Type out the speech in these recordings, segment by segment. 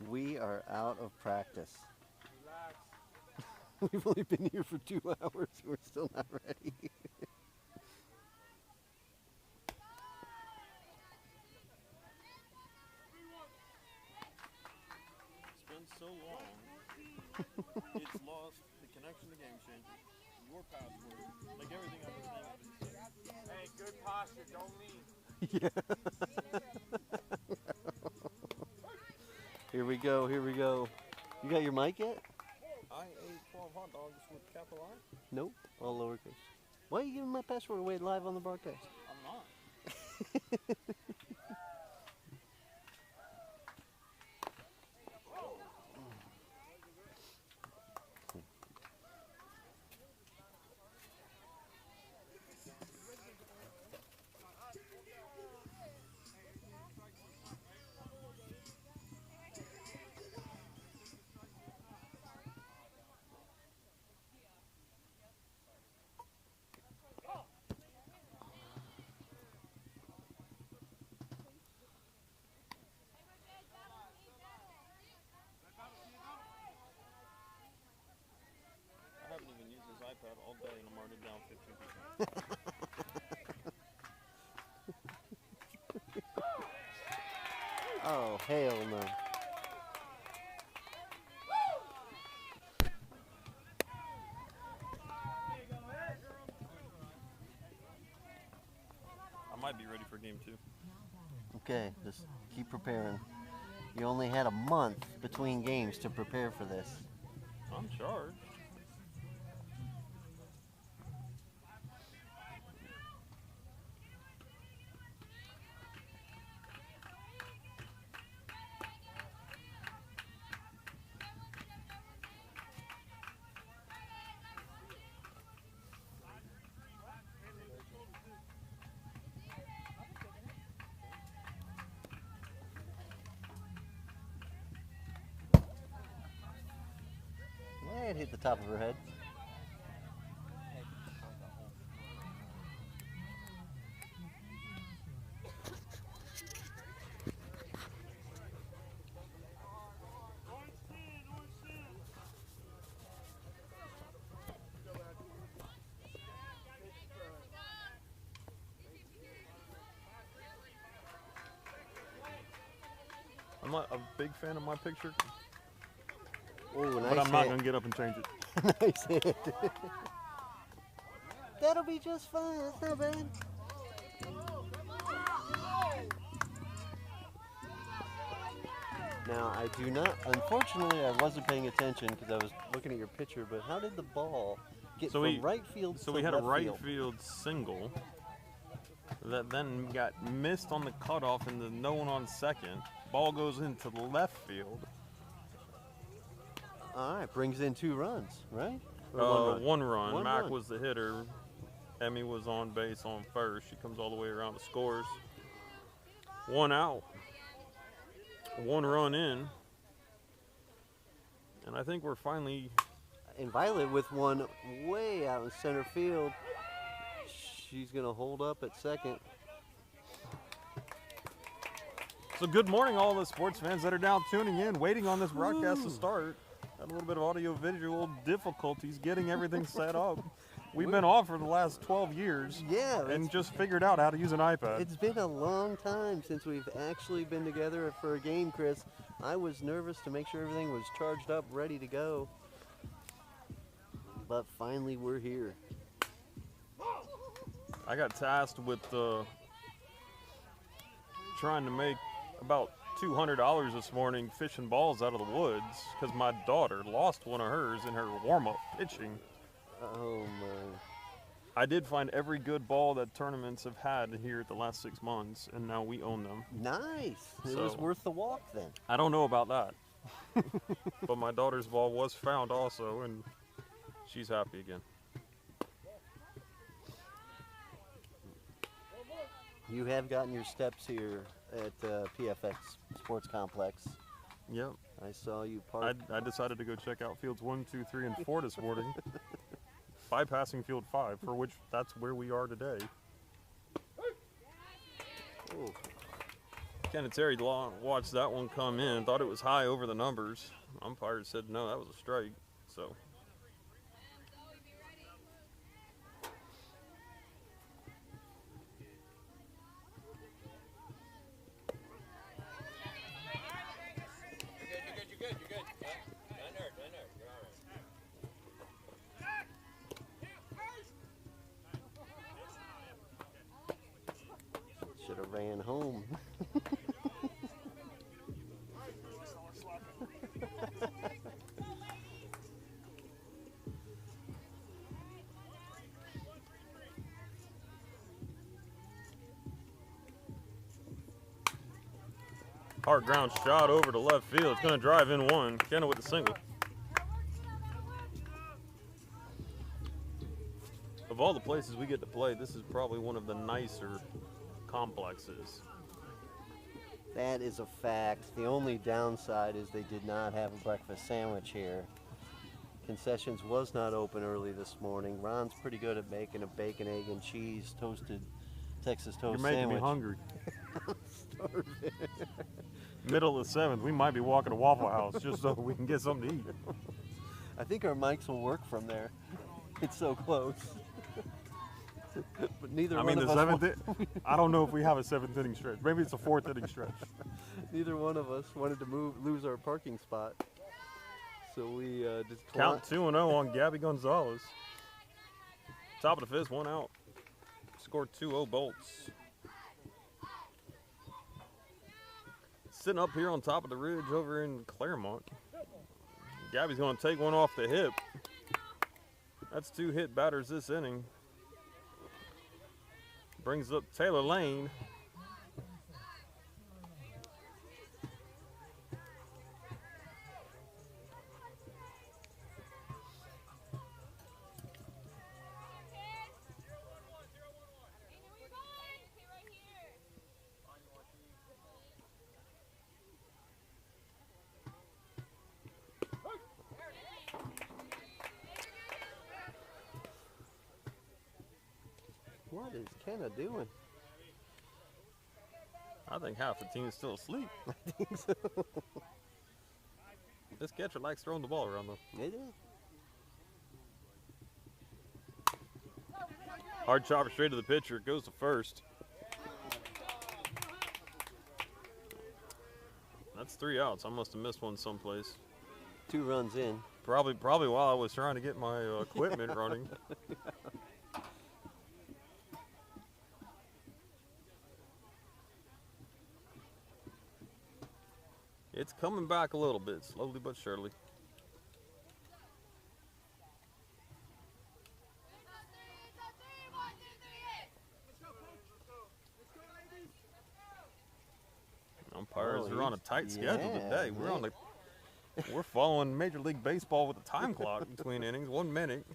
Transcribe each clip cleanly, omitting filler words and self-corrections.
We are out of practice. We've only been here for 2 hours. We're still not ready. It's been so long. It's lost the connection to Game Changer. Your password. Like everything I've been saying. Hey, good posture. Don't lean. Yeah. Here we go. Here we go. You got your mic yet? I ate 12 hot dogs with capital I. Nope. All lowercase. Why are you giving my password away live on the broadcast? I'm not. I haven't even used this iPad all day and I'm already down 15%. Oh, hell no. I might be ready for game 2. Okay, just keep preparing. You only had a month between games to prepare for this. I'm charged. It hit the top of her head. I'm not a big fan of my picture, Oh, nice but I'm not hit. going to get up and change it. Nice hit. That'll be just fine. That's not bad. Now, I do not, unfortunately, I wasn't paying attention because I was looking at your picture, but how did the ball get So from we- right field So to we had a left right field? field single that then got missed on the cutoff and the no one on second. Ball goes into the left field. All right, brings in 2 runs, right? Or One run. One Mac run. was the hitter. Emmy was on base on first. She comes all the way around to scores. 1 out. 1 run in. And I think we're finally. And Violet with one way out in center field. She's going to hold up at second. So good morning, all the sports fans that are now tuning in, waiting on this broadcast to Woo. start. Had a little bit of audio-visual difficulties getting everything set up. We've been off for the last 12 years. Yeah, And just figured out how to use an iPad. it's been a long time since we've actually been together for a game, Chris. I was nervous to make sure everything was charged up, ready to go. But finally, we're here. I got tasked with trying to make about $200 this morning fishing balls out of the woods because my daughter lost one of hers in her warm-up pitching. Oh, my. I did find every good ball that tournaments have had here at the last 6 months, and now we own them. Nice. It was So- worth the walk then. I don't know about that. But my daughter's ball was found also, and she's happy again. You have gotten your steps here at PFX Sports Complex. Yep. I saw you park. I decided to go check out fields 1, 2, 3, and 4 this morning, bypassing field 5, for which that's where we are today. Oh, Ken Terry watched that one come in, thought it was high over the numbers. Umpire said no, that was a strike. So. Should have ran home. Hard ground shot over to left field. It's going to drive in one. Kenna with the single. Of all the places we get to play, this is probably one of the nicer complexes. That is a fact. The only downside is they did not have a breakfast sandwich here. Concessions was not open early this morning. Ron's pretty good at making a bacon, egg, and cheese toasted Texas toast You're making sandwich. me hungry. I'm starving. Middle of the 7th, we might be walking to Waffle House just so we can get something to eat. I think our mics will work from there. It's so close. But neither I one mean, of the us 7th, I don't know if we have a 7th inning stretch. Maybe it's a 4th inning stretch. neither one of us wanted to lose our parking spot. So we just Count 2-0 on Gabby Gonzalez. Top of the 5th, 1 out. Scored 2-0 Bolts. Sitting up here on top of the ridge over in Claremont. Gabby's going to take one off the hip. That's 2 hit batters this inning. Brings up Taylor Lane. What is Kenna doing? I think half the team is still asleep. I think so. This catcher likes throwing the ball around, though. It is. Hard chopper straight to the pitcher. It goes to first. That's 3 outs. I must have missed one someplace. 2 runs in. Probably while I was trying to get my equipment running. It's coming back a little bit, slowly but surely. Umpires are on a tight schedule today. We're following Major League Baseball with a time clock between innings, 1 minute.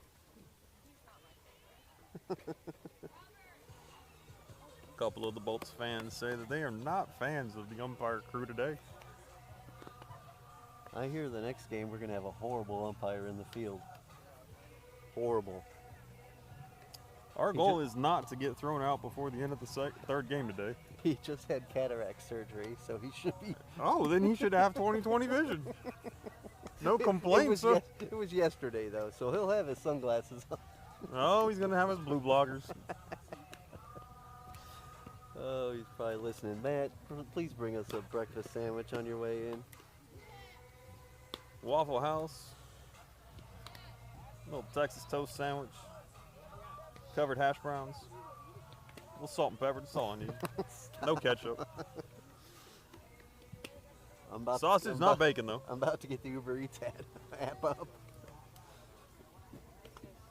A couple of the Bolts fans say that they are not fans of the umpire crew today. I hear the next game we're going to have a horrible umpire in the field. Horrible. Our goal is not to get thrown out before the end of the 3rd game today. He just had cataract surgery, so he should be. Oh, then he should have 20/20 vision. No complaints. It was yesterday, though, so he'll have his sunglasses on. Oh, he's going to have his blue blockers. Oh, he's probably listening. Matt, please bring us a breakfast sandwich on your way in. Waffle House. Little Texas toast sandwich. Covered hash browns. A little salt and pepper. That's all I need. No ketchup. Sausage, not bacon, though. I'm about to get the Uber Eats app up.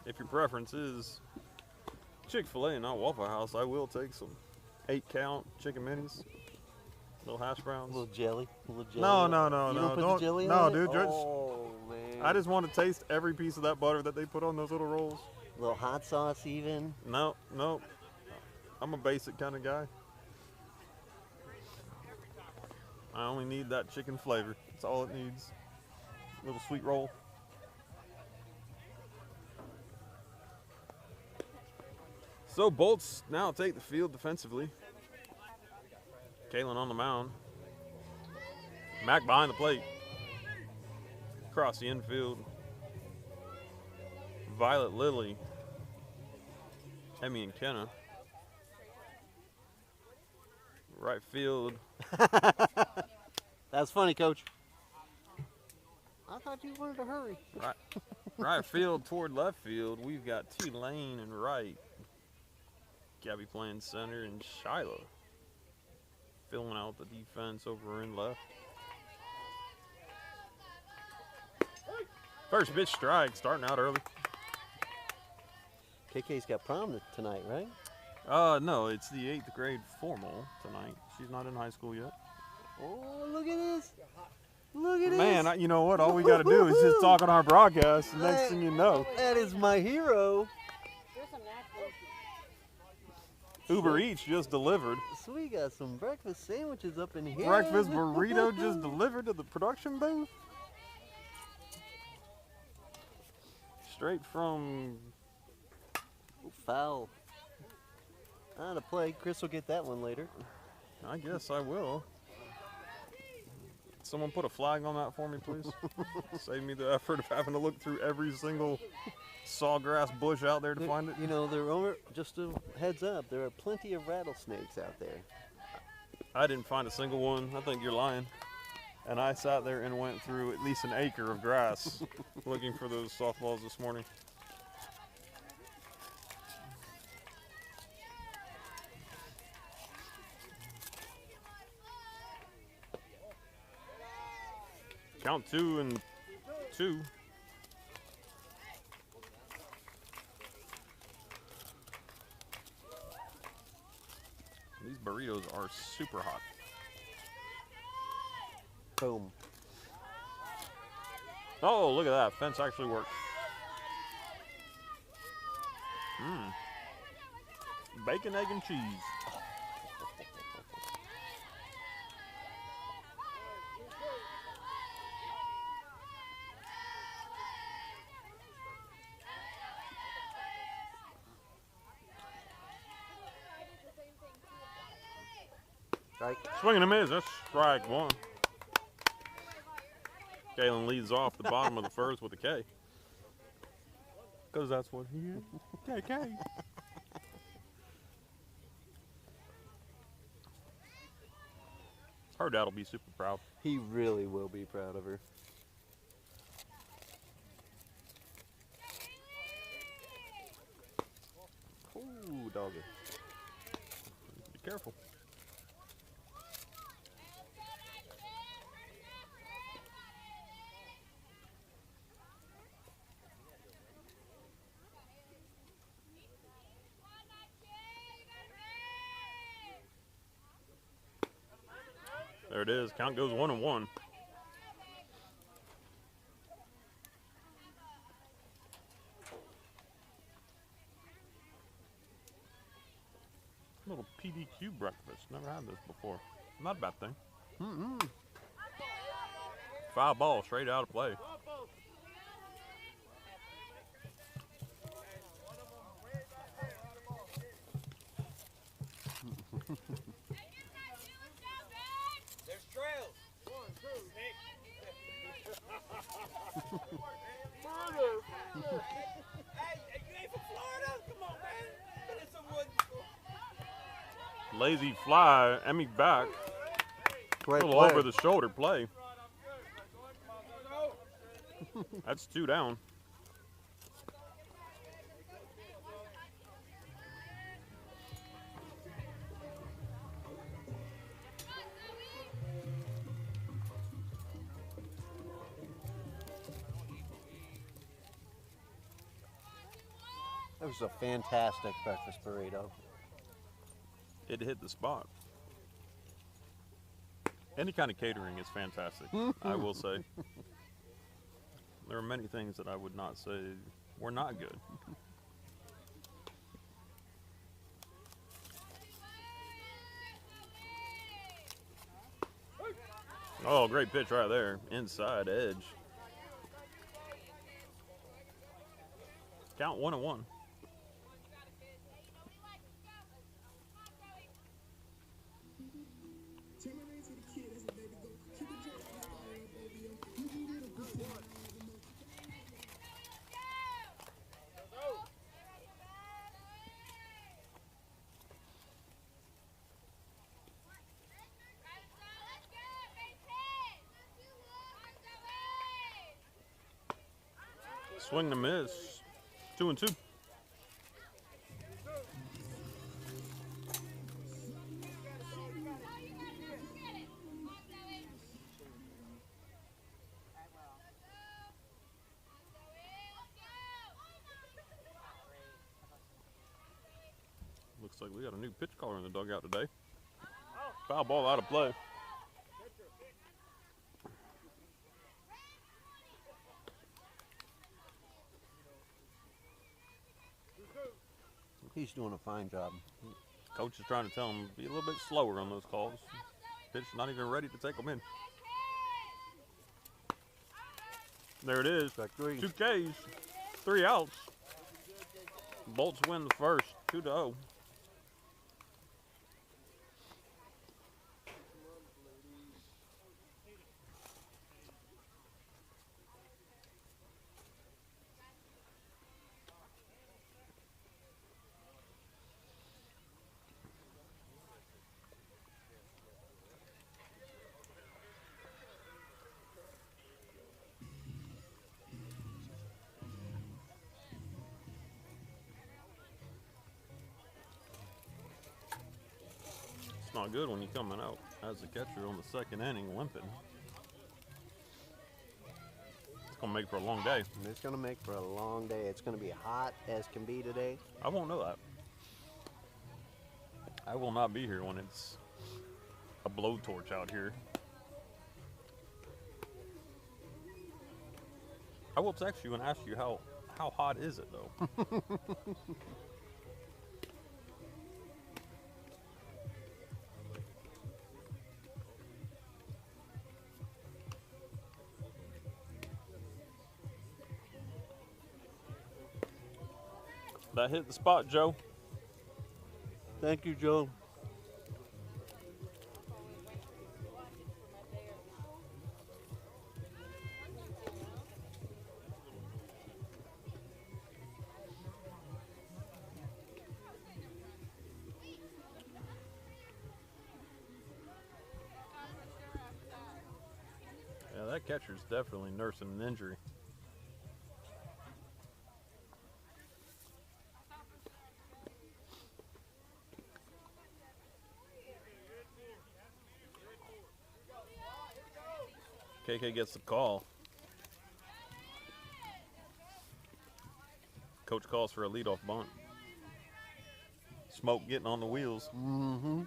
If your preference is Chick-fil-A and not Waffle House, I will take some 8-count chicken minis. Little hash browns. A little jelly. A little jelly. No. You don't put the jelly no, on it? dude. Oh, man. I just want to taste every piece of that butter that they put on those little rolls. A little hot sauce, even. No. I'm a basic kind of guy. I only need that chicken flavor. That's all it needs. A little sweet roll. So Bolts now take the field defensively. Kalen on the mound. Mac behind the plate. Across the infield. Violet Lily. Emmy and Kenna. Right field. That's funny, Coach. I thought you wanted to hurry. Right field toward left field. We've got Tulane and right. Gabby playing center and Shiloh filling out the defense over in left. First pitch strike, starting out early. KK's got prom tonight, right? No, it's the 8th grade formal tonight. She's not in high school yet. Oh, look at this. Look at this. Man, you know what? All we got to do is just talk on our broadcast. And next thing you know, that is my hero. Uber Eats just delivered. So we got some breakfast sandwiches up in here. Breakfast burrito just delivered to the production booth. Straight from... Foul. On a play. Chris will get that one later. I guess I will. Someone put a flag on that for me, please. Save me the effort of having to look through every single sawgrass bush out there to find it. You know, just a heads up, there are plenty of rattlesnakes out there. I didn't find a single one. I think you're lying. And I sat there and went through at least an acre of grass looking for those softballs this morning. Count 2-2. These burritos are super hot. Boom. Oh, look at that. Fence actually worked. Bacon, egg, and cheese. Strike. Swing and a miss. That's strike one. Galen leads off the bottom of the first with a K. Because that's what he is. KK. Her dad'll be super proud. He really will be proud of her. Ooh, doggy. Be careful. There it is. Count goes 1-1. Little PDQ breakfast. Never had this before. Not a bad thing. Foul ball straight out of play. There's trails. 1, 2, Nick. Hey, you ain't from Florida? Come on, man. Get in some wood. Lazy fly. Emmy back. Great A little play. over the shoulder play. That's 2 down. That was a fantastic breakfast burrito. It hit the spot. Any kind of catering is fantastic, I will say. There are many things that I would not say were not good. Oh, great pitch right there. Inside edge. Count 1-1. Swing and a miss. 2-2. Looks like we got a new pitch caller in the dugout today. Foul ball out of play. He's doing a fine job. Coach is trying to tell him be a little bit slower on those calls. Pitch not even ready to take them in. There it is. Strike three. 2 Ks, 3 outs. Bolts win the first, 2-0. It's not good when you're coming out as a catcher on the second inning limping. It's going to make for a long day. And it's going to make for a long day. It's going to be hot as can be today. I won't know that. I will not be here when it's a blowtorch out here. I will text you and ask you how hot is it though? That hit the spot, Joe. Thank you, Joe. Yeah, that catcher's definitely nursing an injury. KK gets the call. Coach calls for a leadoff bunt. Smoke getting on the wheels. Mm-hmm.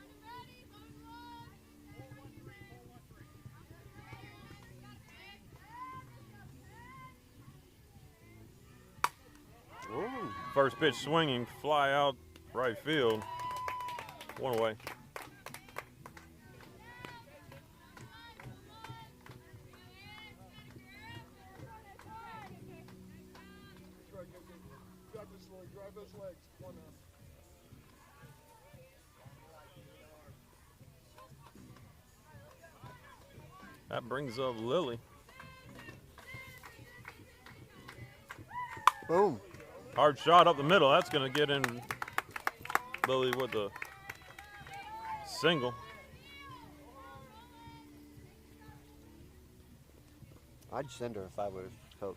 First pitch swinging, fly out right field. 1 away. Drive those legs. 1 out. That brings up Lily. Boom. Hard shot up the middle. That's going to get in Lily with the single. I'd send her if I was coach.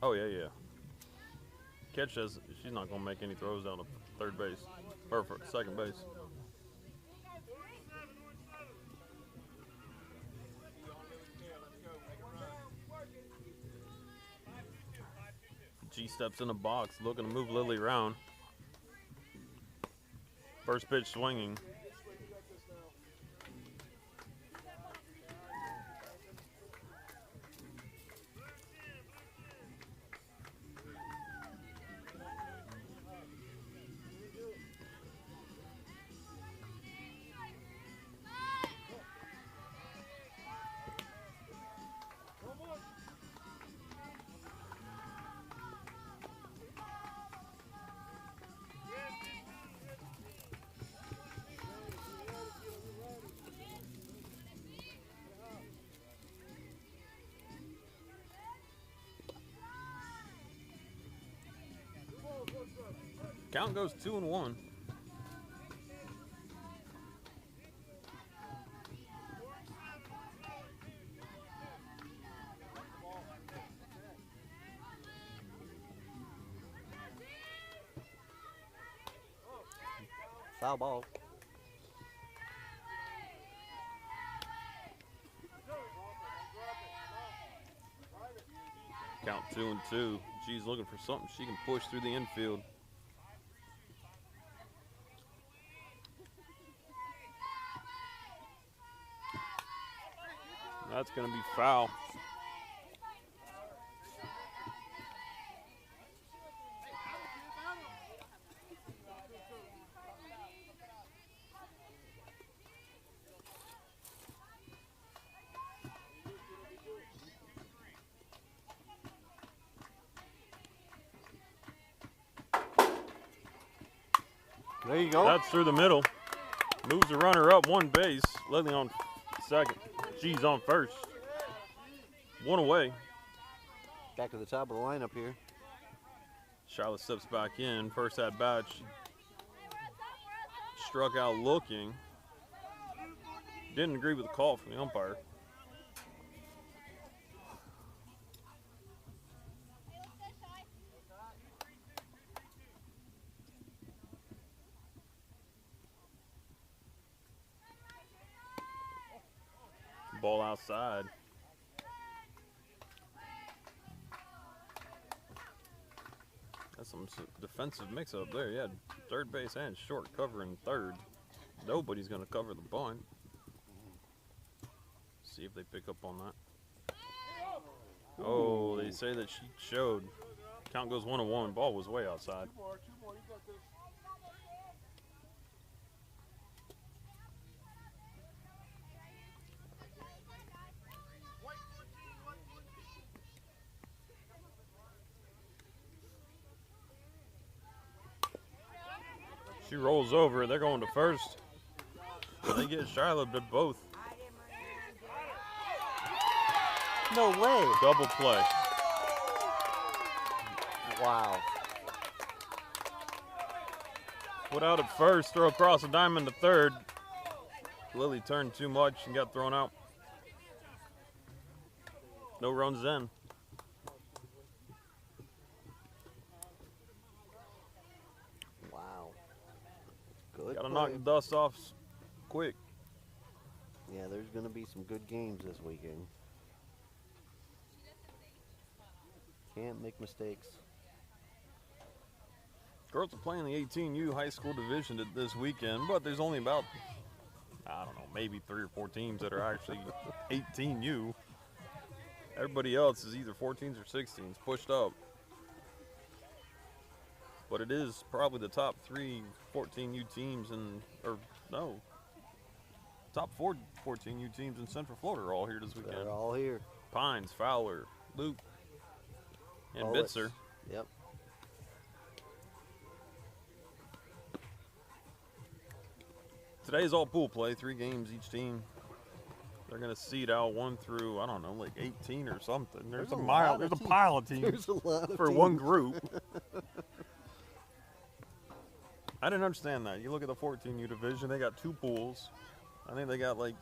Oh, yeah, yeah. Catch says she's not going to make any throws down to third base or for second base. G steps in the box, looking to move Lily around. First pitch swinging. Count goes 2-1. Foul ball. Count 2-2. G's looking for something she can push through the infield. That's going to be foul. There you go. That's through the middle. Moves the runner up one base. Lily on second. G's on first. One away. Back to the top of the lineup here. Charlotte steps back in. First at bat, she struck out looking. Didn't agree with the call from the umpire. Ball outside. That's some defensive mix-up there. Yeah, third base and short covering third. Nobody's going to cover the bunt. See if they pick up on that. Oh, they say that she showed. Count goes 1-1. Ball was way outside. She rolls over. They're going to first. They get Shiloh to both. No way. Double play. Wow. Put out at first, throw across the diamond to third. Lily turned too much and got thrown out. No runs in. Wow. Good. Got to play. knock the dust off quick. Yeah, there's going to be some good games this weekend. Can't make mistakes. Girls are playing the 18U high school division this weekend, but there's only about, I don't know, maybe 3 or 4 teams that are actually 18U. Everybody else is either 14s or 16s, pushed up. But it is probably the top 3 14U teams top 4 14U teams in Central Florida are all here this weekend. They're all here. Pines, Fowler, Luke, and Bullets. Bitzer. Yep. Today's all pool play, 3 games each team. They're gonna seed out 1 through, I don't know, like 18 or something. There's a pile of teams There's a lot of for teams. one group. I didn't understand that. You look at the 14U division, they got 2 pools. I think they got like,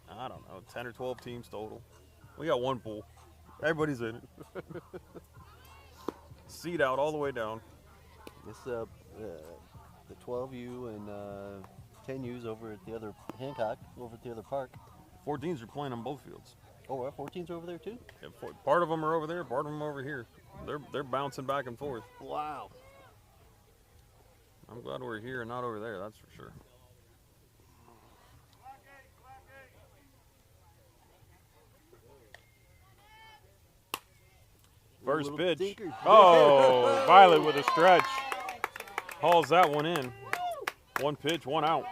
I don't know, 10 or 12 teams total. We got 1 pool. Everybody's in it. Seed out all the way down. It's the 12U and 10U's over at the other Hancock, over at the other park. 14s are playing on both fields. Oh, our 14's over there too? Yeah, part of them are over there, part of them are over here. They're bouncing back and forth. Wow. I'm glad we're here and not over there, that's for sure. First Little pitch. tinker. Oh, Violet with a stretch. Hauls that one in. 1 pitch, 1 out.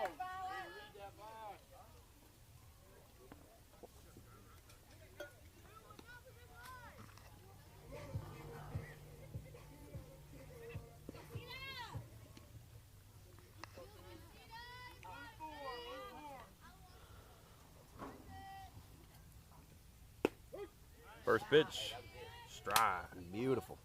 First pitch, stride. Beautiful.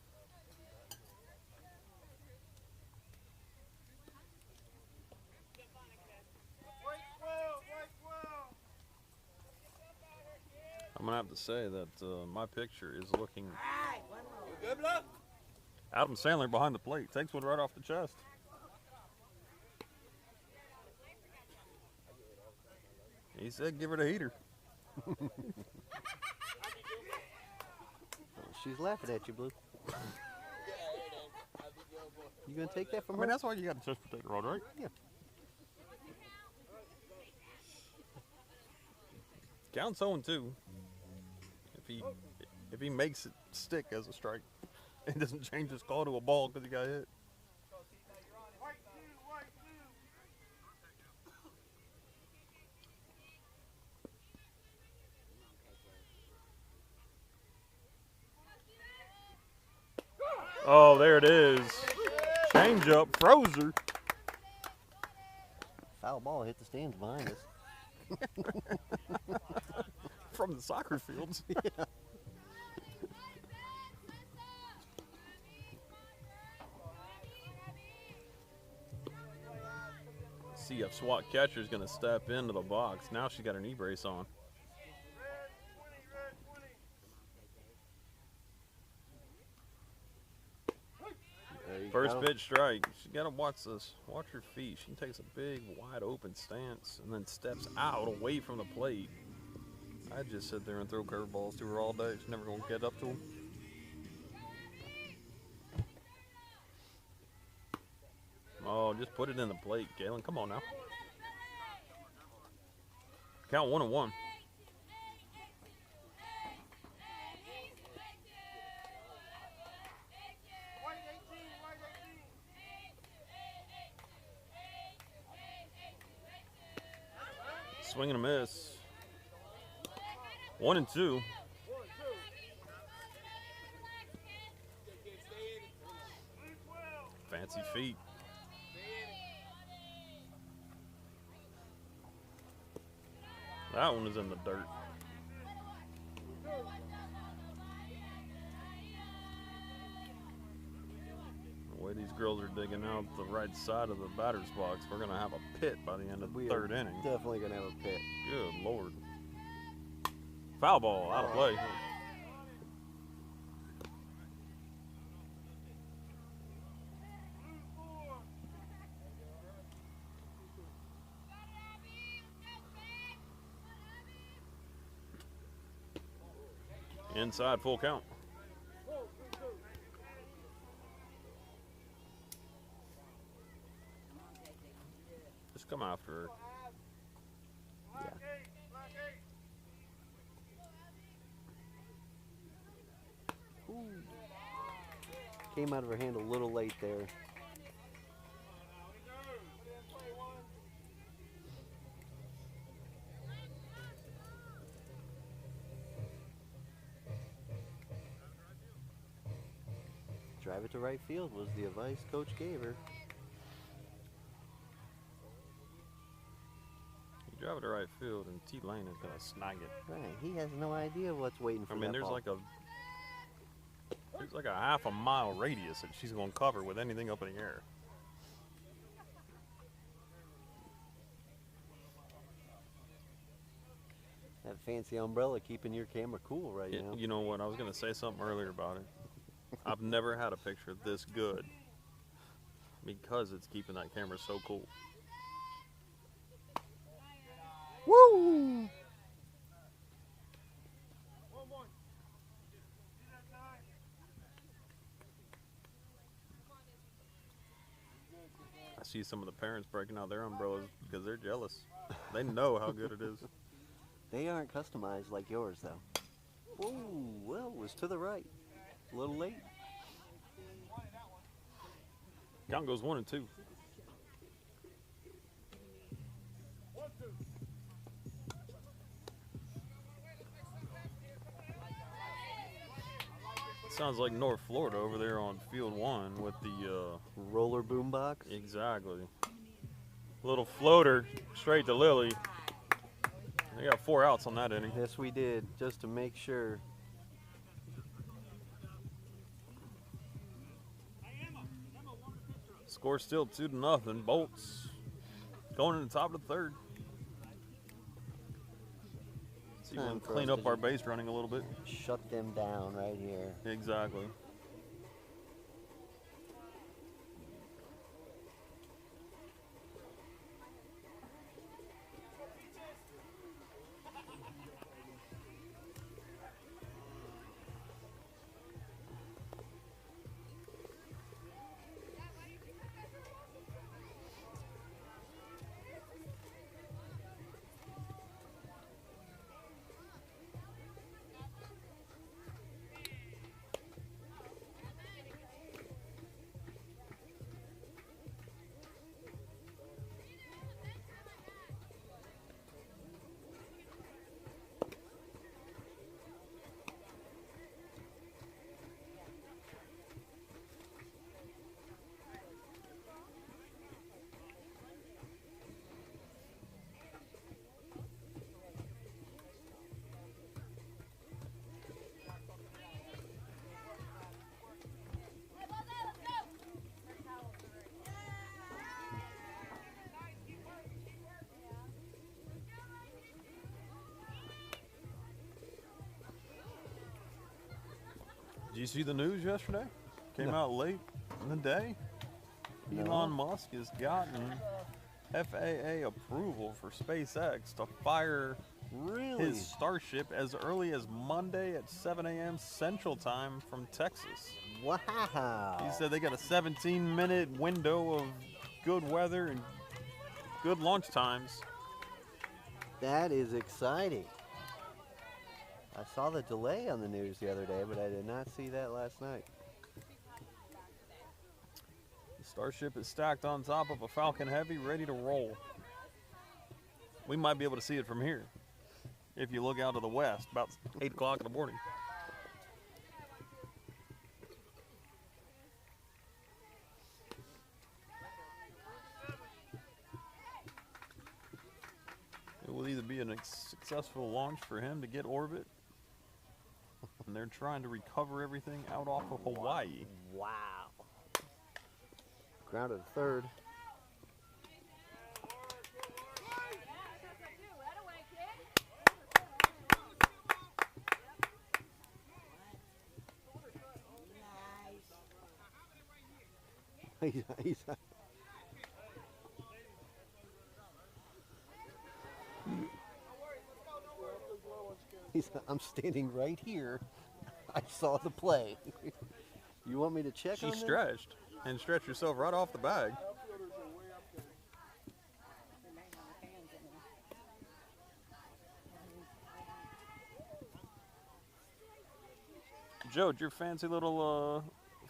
I'm gonna have to say that my picture is looking. Good luck. Adam Sandler behind the plate takes one right off the chest. He said give her the heater. She's laughing at you, Blue. You gonna take that from I mean, her? that's why you got a chest protector on, right? Yeah. Count 0-2. If he makes it stick as a strike, it doesn't change his call to a ball because he got hit. Oh, there it is. Change up, Frozer. Foul ball hit the stands behind us. From the soccer fields. Yeah. See if Swat catcher is going to step into the box. Now she got her knee brace on. First pitch strike. She got to watch this. Watch her feet. She takes a big, wide open stance and then steps out away from the plate. I'd just sit there and throw curveballs to her all day. She's never going to get up to them. Oh, just put it in the plate, Galen. Come on now. Count 1-1. Swing and a miss. 1-2. Fancy feet. That one is in the dirt. The way these girls are digging out the right side of the batter's box, we're going to have a pit by the end of the third inning. Definitely going to have a pit. Good Lord. Foul ball, out of play. Inside, full count. Just come after her. Yeah. Ooh. Came out of her hand a little late there. Drive it to right field was the advice Coach gave her. You drive it to right field, and T Lane is gonna snag it. Right, he has no idea what's waiting for I that mean, there's ball. like a half a mile radius that she's gonna cover with anything up in the air. That fancy umbrella keeping your camera cool right now. You know what? I was gonna say something earlier about it. I've never had a picture this good because it's keeping that camera so cool. Woo! I see some of the parents breaking out their umbrellas because they're jealous. They know how good it is. They aren't customized like yours, though. Ooh, well, it was to the right. A little late. Count goes 1-2. Sounds like North Florida over there on field 1 with the Roller boombox. exactly. Little floater straight to Lily. They got 4 outs on that inning. Yes, we did, just to make sure. Score still 2-0. Bolts going in the top of the third. See if we can Time for clean us up to our base running a little bit. Shut them down right here. Exactly. Did you see the news yesterday? Came out late in the day. No. Elon Musk has gotten FAA approval for SpaceX to fire Really? his Starship as early as Monday at 7 a.m. Central Time from Texas. Wow. He said they got a 17-minute window of good weather and good launch times. That is exciting. I saw the delay on the news the other day, but I did not see that last night. The Starship is stacked on top of a Falcon Heavy, ready to roll. We might be able to see it from here if you look out to the west, about 8 o'clock in the morning. It will either be a successful launch for him to get orbit, and they're trying to recover everything out off of Hawaii. Wow. Grounded third. I'm standing right here. I saw the play. You want me to check on She this? stretched and stretched herself right off the bag. Joe, did your fancy little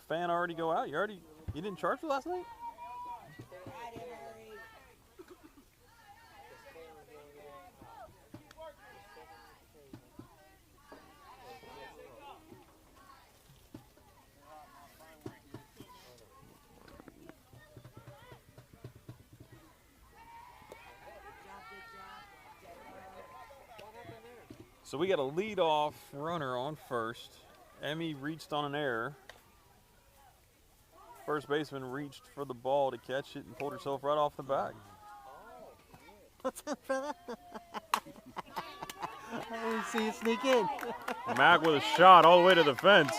fan already go out? You didn't charge it last night? So we got a lead-off runner on first. Emmy reached on an error. First baseman reached for the ball to catch it and pulled herself right off the bag. What's up, brother? I didn't see you sneak in. Mac with a shot all the way to the fence.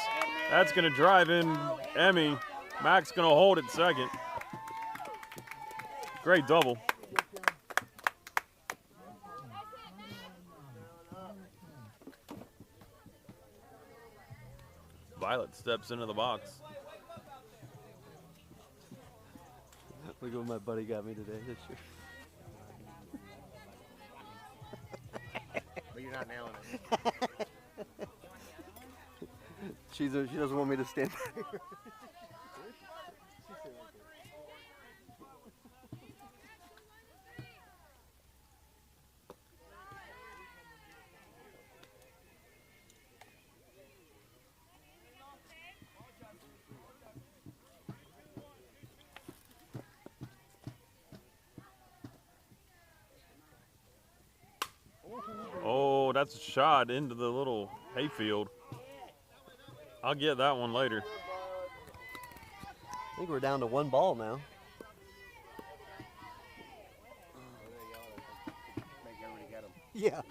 That's going to drive in Emmy. Mac's going to hold it second. Great double. Violet steps into the box. Look what my buddy got me today. This year. But you're not nailing it. She doesn't want me to stand back. Oh, that's a shot into the little hayfield. I'll get that one later. I think we're down to one ball now. Make everybody get them. Yeah.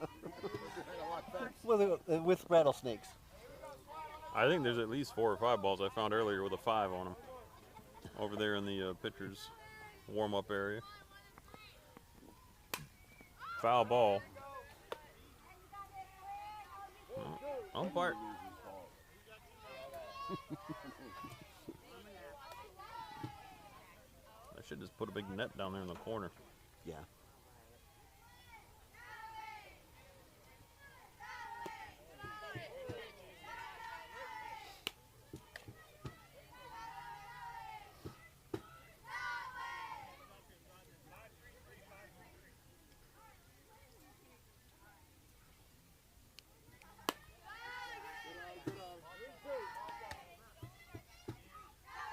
with rattlesnakes. I think there's at least 4 or 5 balls I found earlier with a 5 on them. Over there in the pitcher's warm-up area. Foul ball. Umpire. I should just put a big net down there in the corner. Yeah.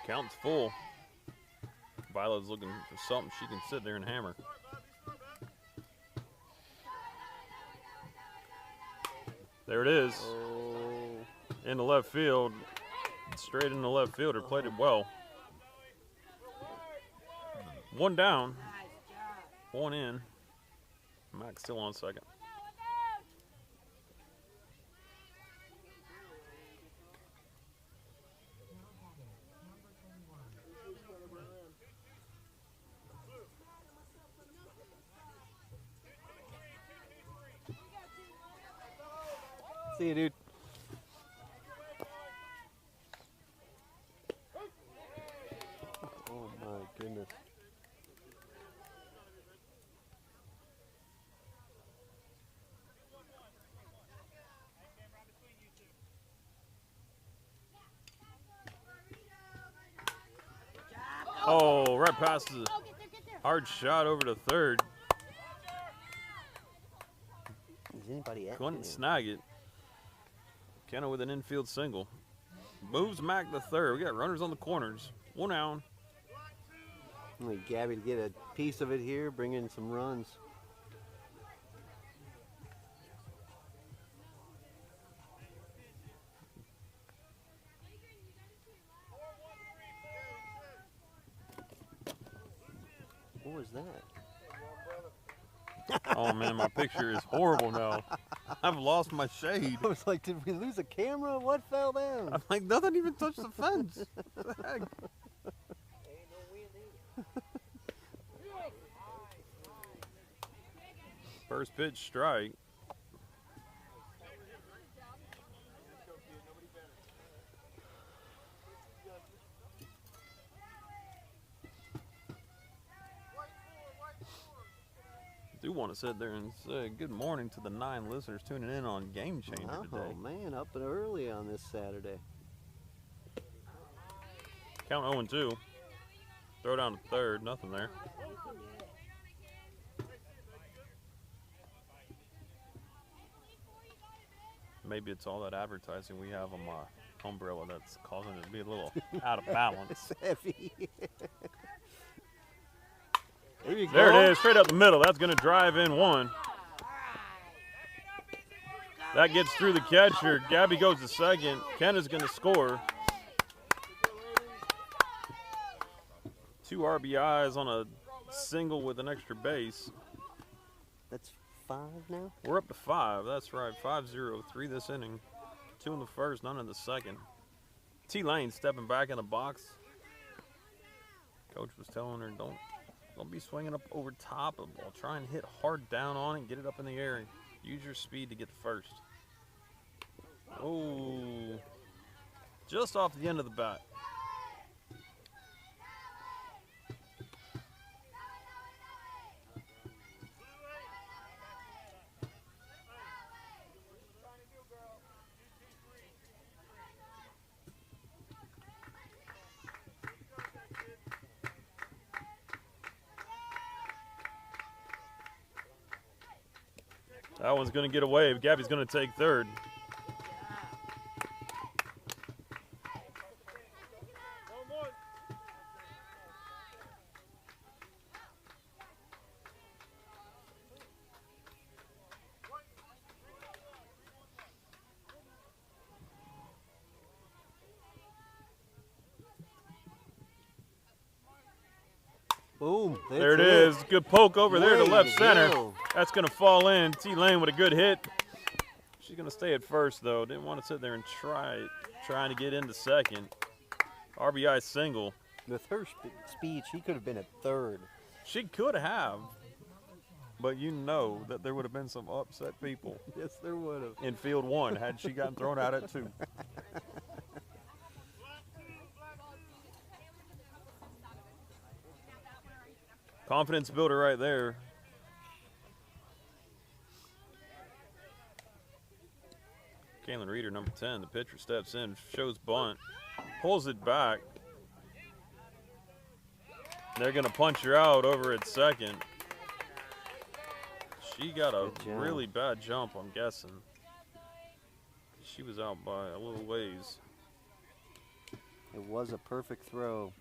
Count's full. Violet's looking for something she can sit there and hammer. There it is. Oh. In the left field. Straight in the left fielder. Played it well. 1 down. 1 in. Mac's still on second. See you, dude. Oh my goodness. Oh, right past the hard shot over to third. Is anybody at Couldn't him? snag it. Kenna with an infield single. Moves Mac to third. We got runners on the corners. One out. I need Gabby to get a piece of it here, bring in some runs. What was that? Oh man, my picture is horrible now. I've lost my shade. I was like, did we lose a camera? What fell down? I'm like, nothing even touched the fence. What the heck? First pitch strike. Do want to sit there and say good morning to the 9 listeners tuning in on Game Changer Oh today. man, up and early on this Saturday. Count 0-2. Throw down to third. Nothing there. Maybe it's all that advertising we have on my umbrella that's causing it to be a little out of balance. It's heavy. There you go. There it is, straight up the middle. That's going to drive in one. That gets through the catcher. Gabby goes to second. Kenna's going to score. 2 RBIs on a single with an extra base. That's 5 now? We're up to 5. That's right. 5-0. 3 this inning. 2 in the first, none in the second. T-Lane stepping back in the box. Coach was telling her, don't be swinging up over top of the ball. Try and hit hard down on it and get it up in the air. Use your speed to get the first. Oh, just off the end of the bat. That one's going to get away. Gabby's going to take third. Boom. There it is. Good poke over there to Way left to center. go. That's going to fall in. T-Lane with a good hit. She's going to stay at first, though. Didn't want to sit there and trying to get into second. RBI single. With her speed, she could have been at third. She could have, but you know that there would have been some upset people Yes, there would have. in field 1 had she gotten thrown out at 2. Confidence builder right there. Kaylin Reeder, number 10, the pitcher steps in, shows bunt, pulls it back. They're going to punch her out over at second. She got a Good job. really bad jump, I'm guessing. She was out by a little ways. It was a perfect throw.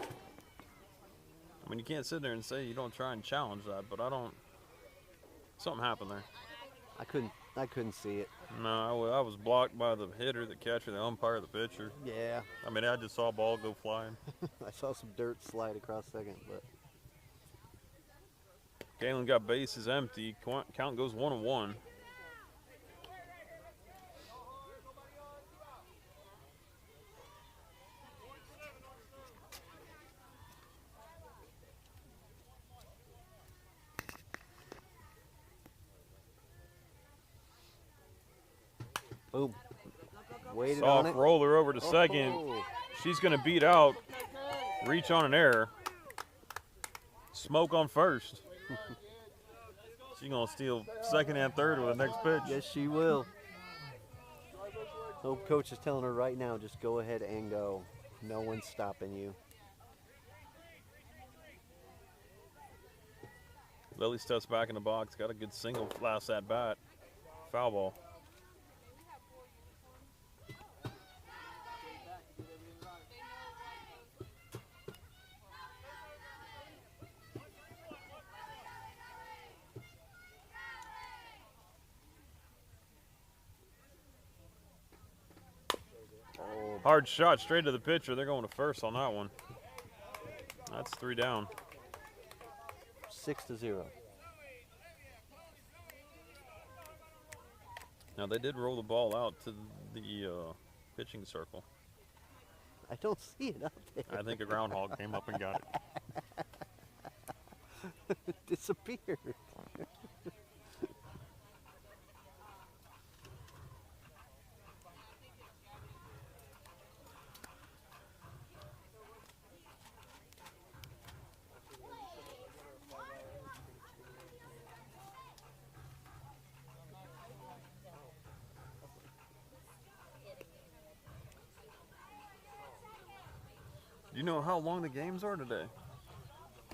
I mean, you can't sit there and say you don't try and challenge that, but I don't. Something happened there. I couldn't see it. No, I was blocked by the hitter, the catcher, the umpire, the pitcher. Yeah. I mean, I just saw a ball go flying. I saw some dirt slide across second, but Galen got bases empty. Count goes 1-1. Oh, waited on Soft it. roller over to second. Oh. She's going to beat out. Reach on an error. Smoke on first. She's going to steal second and third with the next pitch. Yes, she will. Hope coach is telling her right now, just go ahead and go. No one's stopping you. Lily steps back in the box. Got a good single last at bat. Foul ball. Hard shot straight to the pitcher. They're going to first on that one. That's 3 down. 6-0. Now they did roll the ball out to the pitching circle. I don't see it up there. I think a groundhog came up and got it. It disappeared. Do you know how long the games are today?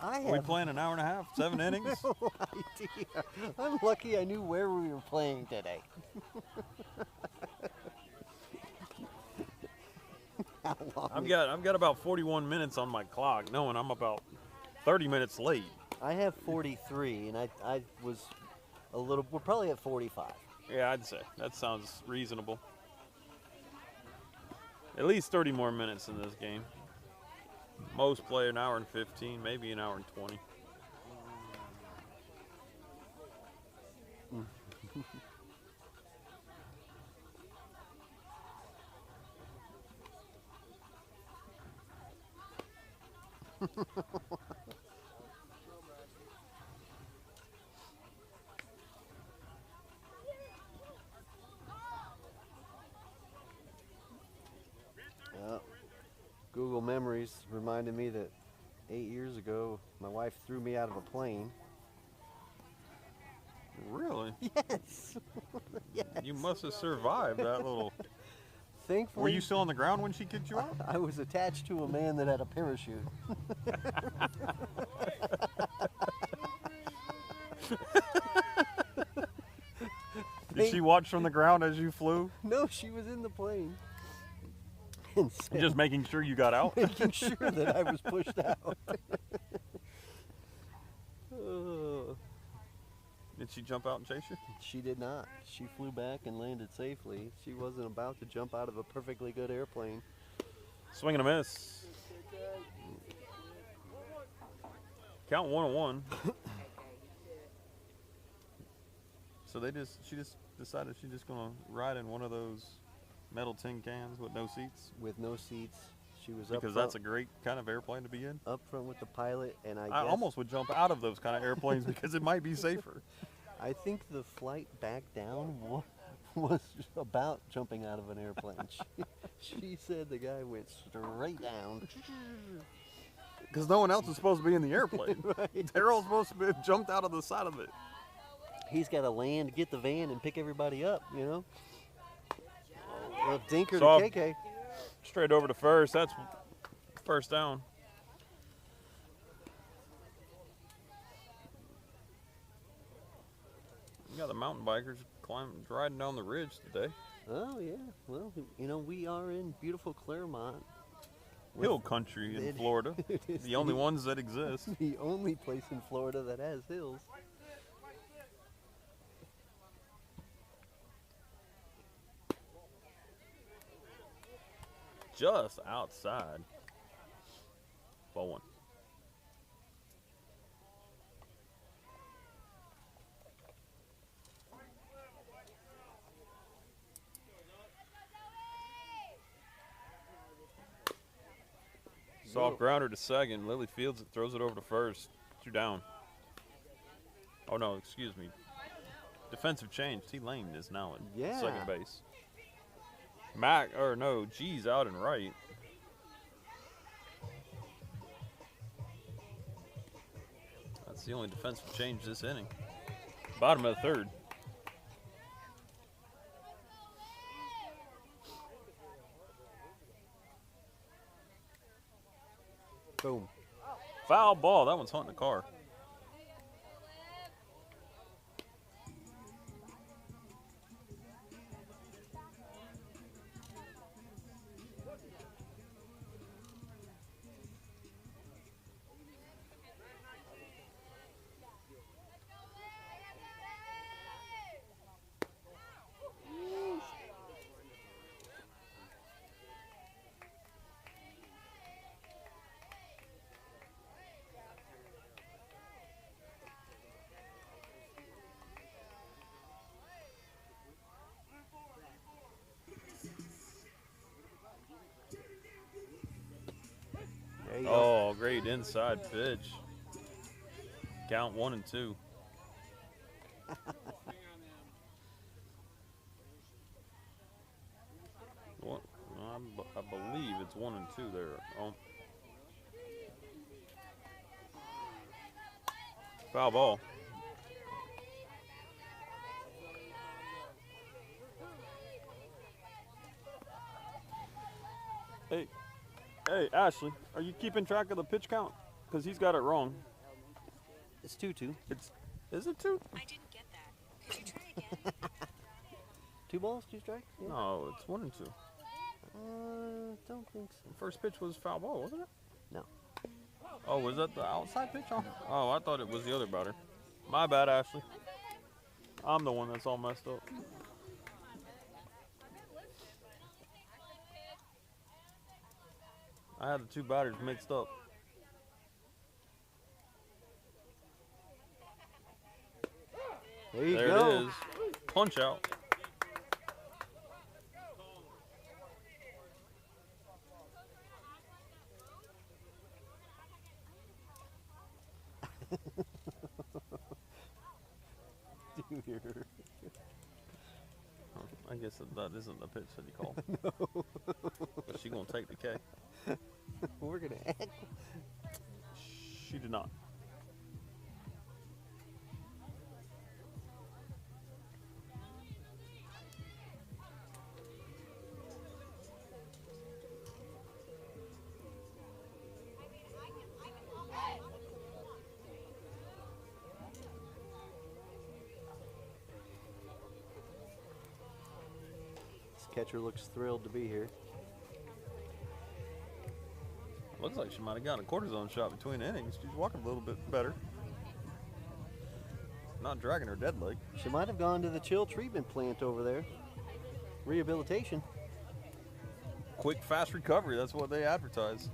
I Are we have playing an hour and a half, 7 innings? no idea. I'm lucky I knew where we were playing today. How long? I've got about 41 minutes on my clock, knowing I'm about 30 minutes late. I have 43, and I was a little. We're probably at 45. Yeah, I'd say that sounds reasonable. At least 30 more minutes in this game. Most play an hour and 15, maybe an hour and 20. Google Memories reminded me that 8 years ago, my wife threw me out of a plane. Really? Yes. Yes. You must have survived that little. Thankfully, Were you still on the ground when she kicked you out? I was attached to a man that had a parachute. Did she watch from the ground as you flew? No, she was in the plane. And said, Just making sure you got out? making sure that I was pushed out. Oh. Did she jump out and chase you? She did not. She flew back and landed safely. She wasn't about to jump out of a perfectly good airplane. Swing and a miss. Count 1-1. So she just decided she's just gonna ride in one of those metal tin cans with no seats, With no seats. She was up because front, that's a great kind of airplane to be in. up front with the pilot, and I I guess, almost would jump out of those kind of airplanes because it might be safer. I think the flight back down was about jumping out of an airplane. She said the guy went straight down. Because no one else is supposed to be in the airplane. Right. They're all supposed to have jumped out of the side of it. He's got to land, get the van, and pick everybody up, you know? Well, Dinker So to KK. Straight over to first. That's first down. You got the mountain bikers riding down the ridge today. Oh, yeah. Well, you know, we are in beautiful Claremont. Hill country in Florida. It is The only ones that exist. the only place in Florida that has hills. Just outside. Ball one. Soft grounder to second. Lily fields it, throws it over to first. 2 down. Oh no, excuse me. Defensive change. T Lane is now at Yeah. second base. G's out and right. That's the only defensive change this inning. Bottom of the third. Boom. Foul ball. That one's haunting the car. There you go. Oh, great inside pitch. Count 1 and 2. What? I believe it's 1 and 2 there. Oh. Foul ball. Hey, Ashley, are you keeping track of the pitch count? Because he's got it wrong. It's 2-2. Is it 2? I didn't get that. Could you try again? 2 balls, 2 strikes? Yeah. No, it's 1 and 2. Don't think so. The first pitch was foul ball, wasn't it? No. Oh, was that the outside pitch? Oh, I thought it was the other batter. My bad, Ashley. I'm the one that's all messed up. I had the 2 batters mixed up. There you There go. it is. Punch out. Dude. I guess that isn't the pitch that you called. No. But she gonna take the K. We're gonna act. She did not. This catcher looks thrilled to be here. Looks like she might have gotten a cortisone shot between innings. She's walking a little bit better. Not dragging her dead leg. She might have gone to the chill treatment plant over there. Rehabilitation. Quick, fast recovery. That's what they advertise.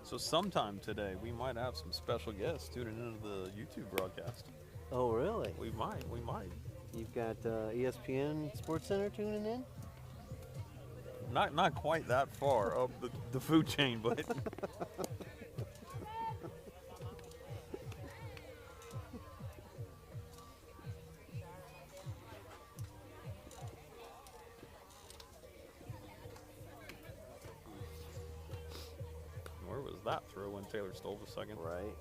So sometime today, we might have some special guests tuning into the YouTube broadcast. Oh, really? We might. You've got ESPN Sports Center tuning in? Not quite that far up the food chain, but where was that throw when Taylor stole the second? Right.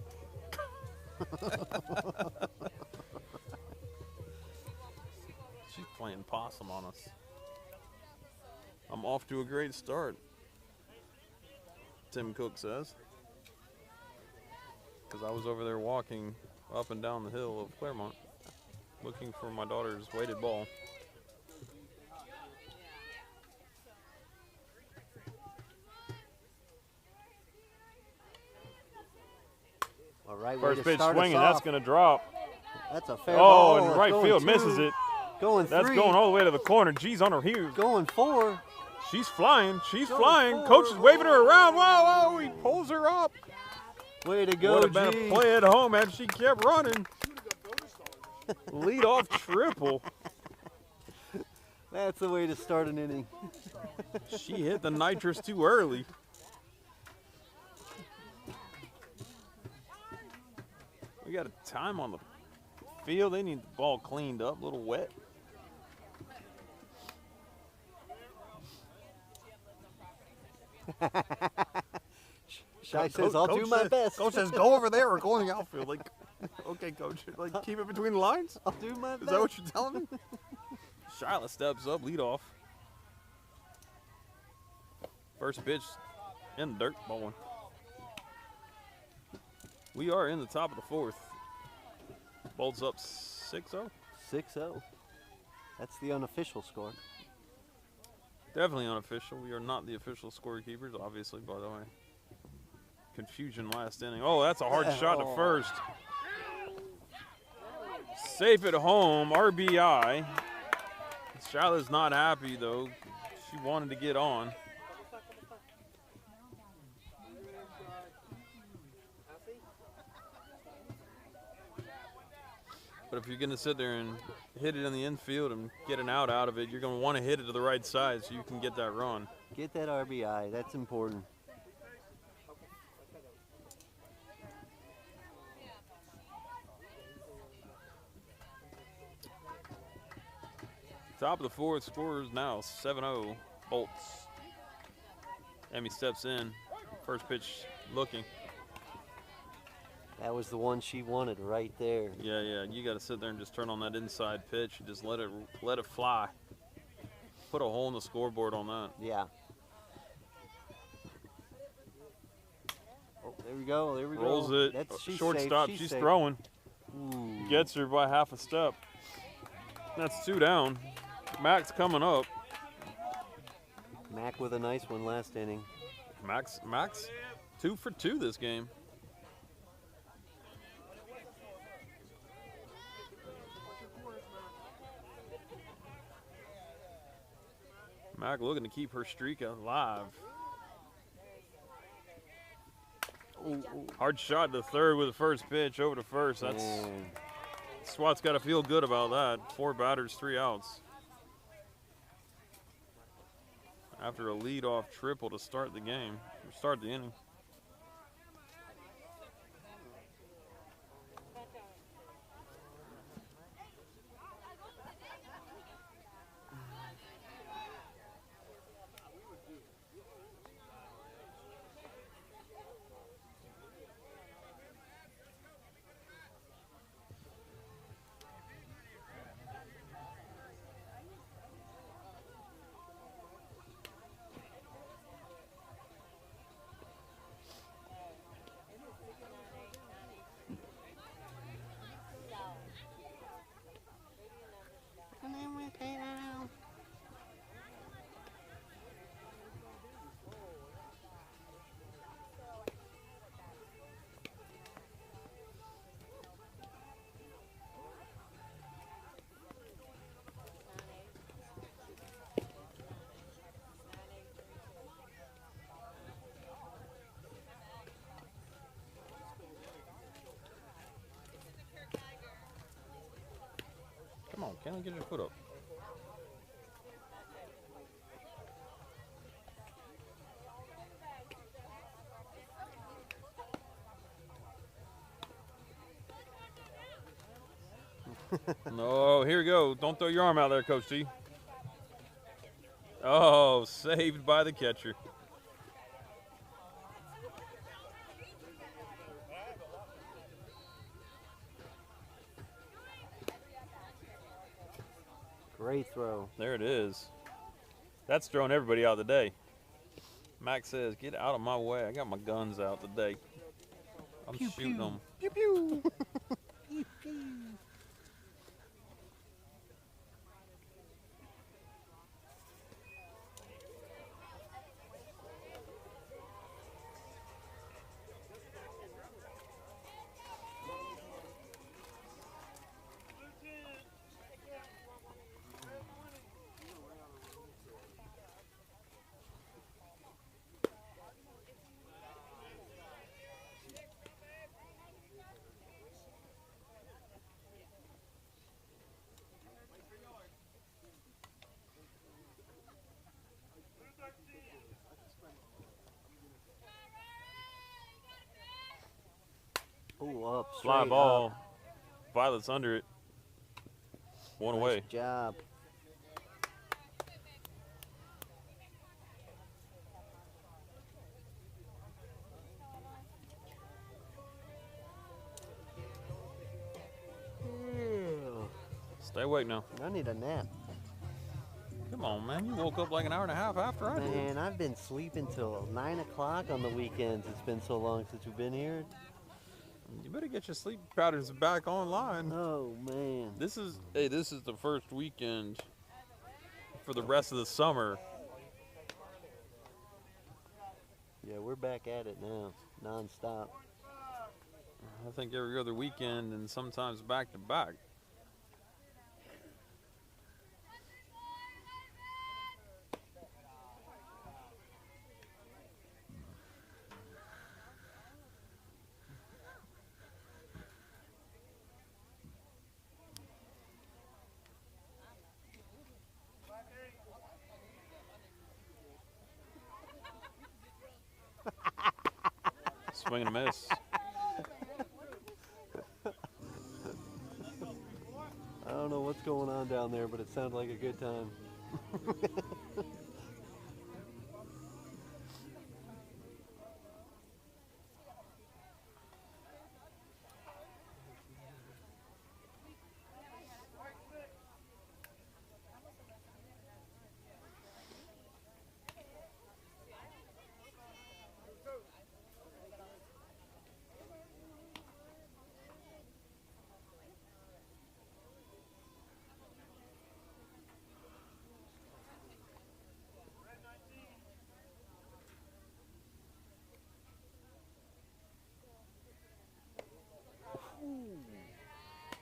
She's playing possum on us. I'm off to a great start, Tim Cook says. Because I was over there walking up and down the hill of Claremont looking for my daughter's weighted ball. All right, way First to pitch start us swinging, that's off. going to drop. That's a fair Oh, ball. and It's right going field 2, misses it. Going That's 3. going all the way to the corner. G's on her heels. Going 4. She's flying. She's Going flying. 4. Coach is waving her around. Wow, he pulls her up. Way to go, Would have been G. a play at home had she kept running. Lead off triple. That's the way to start an inning. She hit the nitrous too early. We got a time on the field. They need the ball cleaned up, a little wet. Shy says, I'll do my best. Coach says, go over there or go in the outfield. Like, okay, coach. Like, keep it between the lines? I'll do my best. Is that what you're telling me? Shyla steps up, lead off. First pitch in the dirt, ball one. We are in the top of the fourth. Bolts up 6-0. 6-0. That's the unofficial score. Definitely unofficial. We are not the official scorekeepers, obviously, by the way. Confusion last inning. Oh, that's a hard shot to first. Safe at home, RBI. Shyla's not happy, though. She wanted to get on. But if you're going to sit there and hit it in the infield and get an out of it, you're going to want to hit it to the right side so you can get that run. Get that RBI. That's important. Top of the fourth, score is now 7-0. Bolts. Emmy steps in. First pitch looking. That was the one she wanted right there. Yeah. You got to sit there and just turn on that inside pitch and just let it fly. Put a hole in the scoreboard on that. Yeah. Oh, there we go. There we go. Rolls it. She's Shortstop. safe. She's safe. throwing. Ooh. Gets her by half a step. That's 2 down. Max coming up. Mac with a nice one last inning. Max 2 for 2 this game. Mac looking to keep her streak alive. Ooh. Hard shot to third with the first pitch over to first. That's Man. Swat's got to feel good about that. 4 batters, 3 outs. After a leadoff triple to start the game, or start the inning. Come on, Kenley, get your foot up. No, here we go. Don't throw your arm out there, Coach T. Oh, saved by the catcher. Great throw. There it is. That's throwing everybody out today. Max says, get out of my way. I got my guns out today. I'm shooting them. Pew pew. Pull up, Fly straight ball. up. Violet's under it. One Nice away. job. Ew. Stay awake now. I need a nap. Come on, man. You woke up like an hour and a half after I did. Man, I've been sleeping till 9 o'clock on the weekends. It's been so long since we've been here. You better get your sleep patterns back online. Oh, man. This is the first weekend for the rest of the summer. Yeah, we're back at it now, non-stop. I think every other weekend and sometimes back to back. Swing and a miss. I don't know what's going on down there, but it sounded like a good time.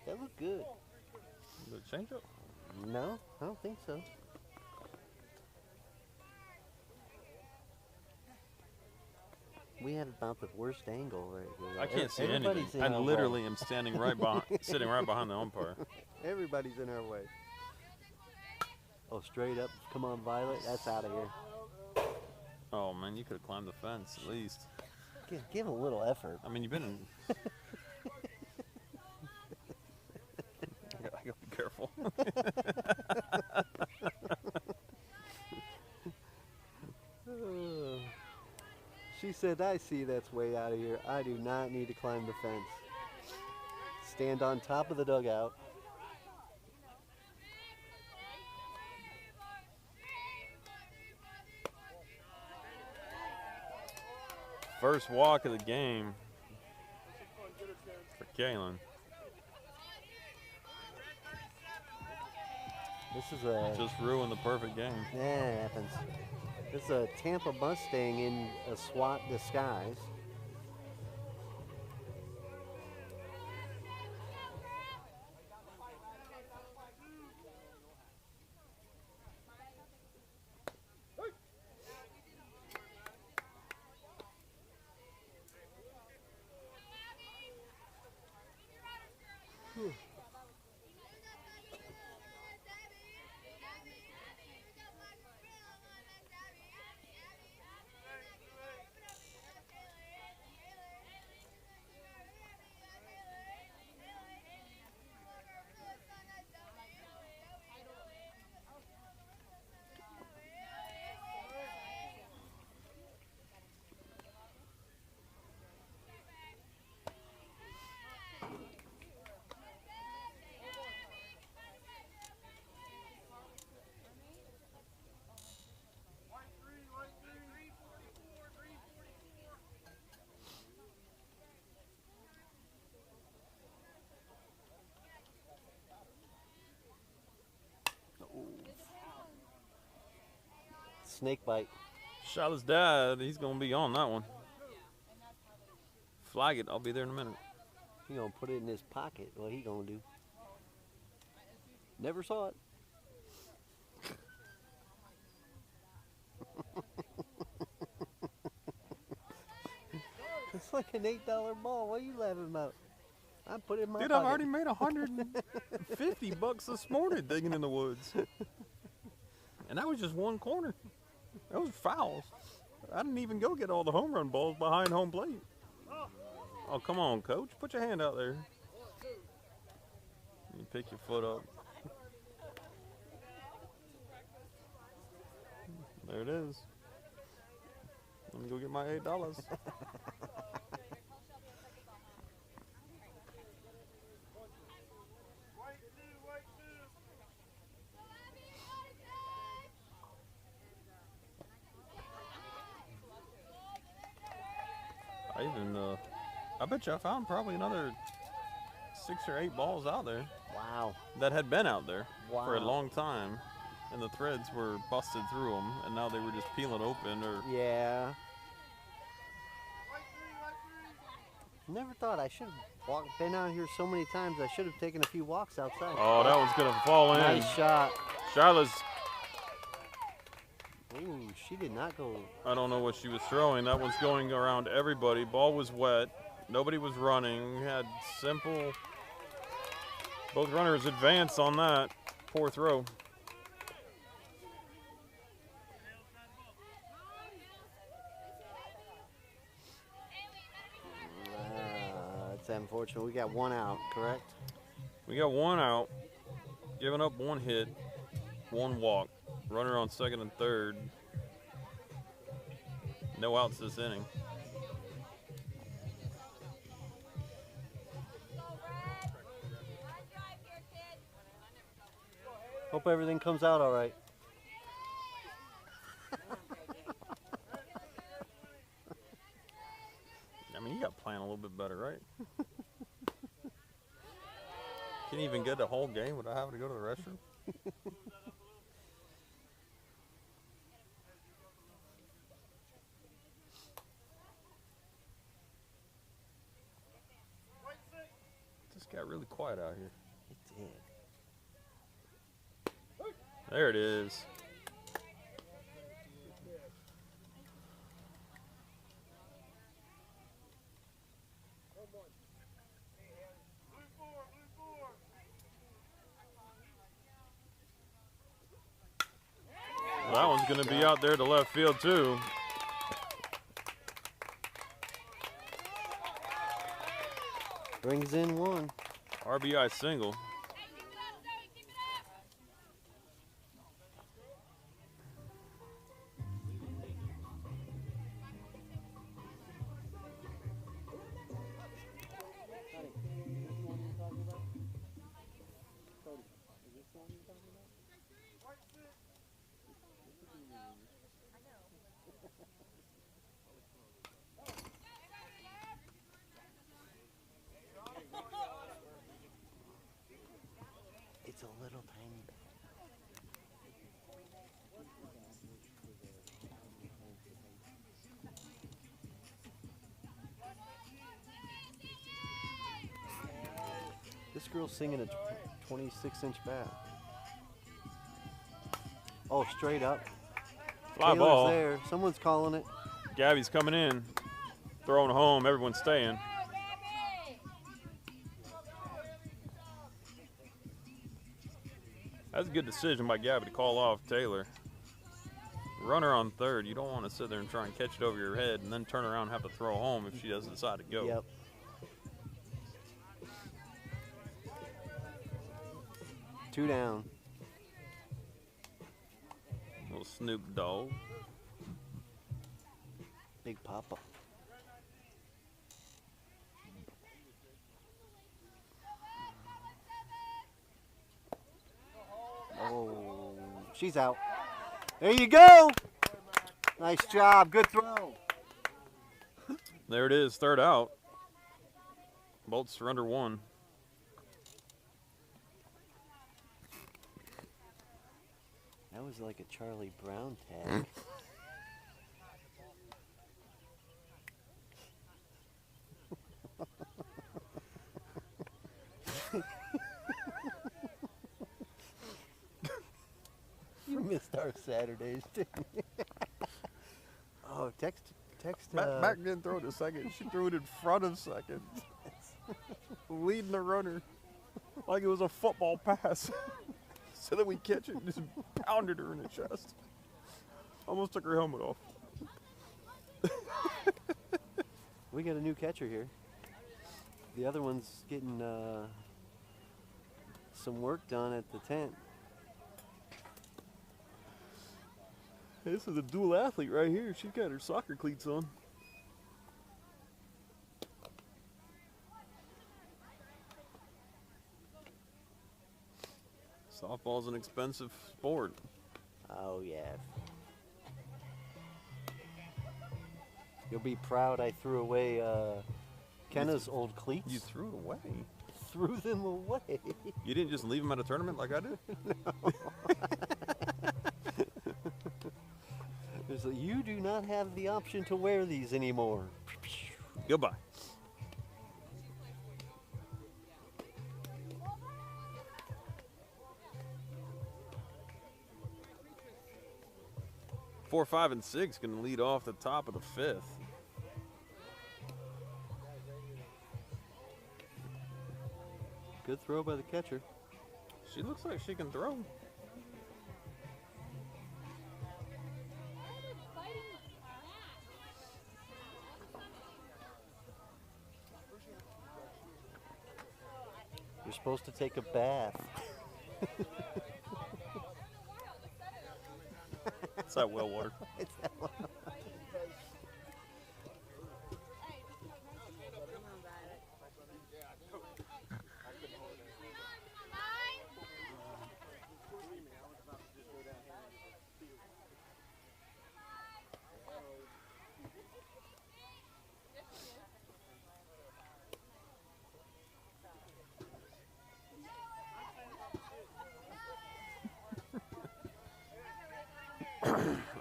That looked good. The change up? No, I don't think so. We had about the worst angle right here. I can't see Everybody's anything. in I our literally way. am standing right behind, sitting right behind the umpire. Everybody's in our way. Oh, straight up. Come on, Violet. That's out of here. Oh man, you could have climbed the fence at least. Give a little effort. I mean, you've been in. I gotta be careful. She said, I see that's way out of here. I do not need to climb the fence. Stand on top of the dugout. First walk of the game for Kalen. This is a... Just ruined the perfect game. Yeah, it happens. This is a Tampa Mustang in a Swat disguise. Snake bite. Shiloh's dad, he's gonna be on that one. Flag it, I'll be there in a minute. He gonna put it in his pocket. What he gonna do? Never saw it. It's like an $8 ball. What are you laughing about? I put it in my Dude, pocket. I've already made $150 this morning digging in the woods. And that was just one corner. That was fouls. I didn't even go get all the home run balls behind home plate. Oh, come on, coach. Put your hand out there. You pick your foot up. There it is. Let me go get my $8. I bet you I found probably another 6 or 8 balls out there Wow. that had been out there for a Wow. long time, and the threads were busted through them, and now they were just peeling open. Or Yeah. Never thought I should have been out here so many times. I should have taken a few walks outside. oh, that one's gonna fall in. Nice shot. Shyla's, Ooh, she did not go. I don't know what she was throwing. That one's going around everybody. Ball was wet. Nobody was running. We had simple. Both runners advance on that. Poor throw. It's unfortunate. We got one out, correct? We got one out. Giving up one hit, one walk. Runner on second and third. No outs this inning. Hope everything comes out all right. I mean, you got to plan a little bit better, right? Can't even get the whole game without having to go to the restroom. Just got really quiet out here. It did. There it is. Well, that one's going to be out there to left field, too. Brings in one. RBI single. It's a little tiny bit. This girl's singing a 26-inch bat. Oh, straight up. Fly Taylor's ball. there. Someone's calling it. Gabby's coming in. Throwing home. Everyone's staying. That's a good decision by Gabby to call off Taylor. Runner on third. You don't want to sit there and try and catch it over your head and then turn around and have to throw home if she doesn't decide to go. Yep. Two down. Little Snoop Dogg. Big Papa. Oh, she's out. There you go. Nice job. Good throw. There it is. Third out. Both surrender one. That was like a Charlie Brown tag. You missed our Saturdays, didn't you? Oh, text. Mac didn't throw it to second. She threw it in front of second. Leading the runner like it was a football pass. So that we catch it and just pounded her in the chest. Almost took her helmet off. We got a new catcher here. The other one's getting some work done at the tent. This is a dual athlete right here. She's got her soccer cleats on. Softball's an expensive sport. Oh yeah. You'll be proud I threw away Kenna's old cleats. You threw it away. Threw them away. You didn't just leave them at a tournament like I did? There's a, you do not have the option to wear these anymore. Goodbye. Four, 5, and 6 going to lead off the top of the 5th. Good throw by the catcher. She looks like she can throw. You're supposed to take a bath. It's that well water. It's that one.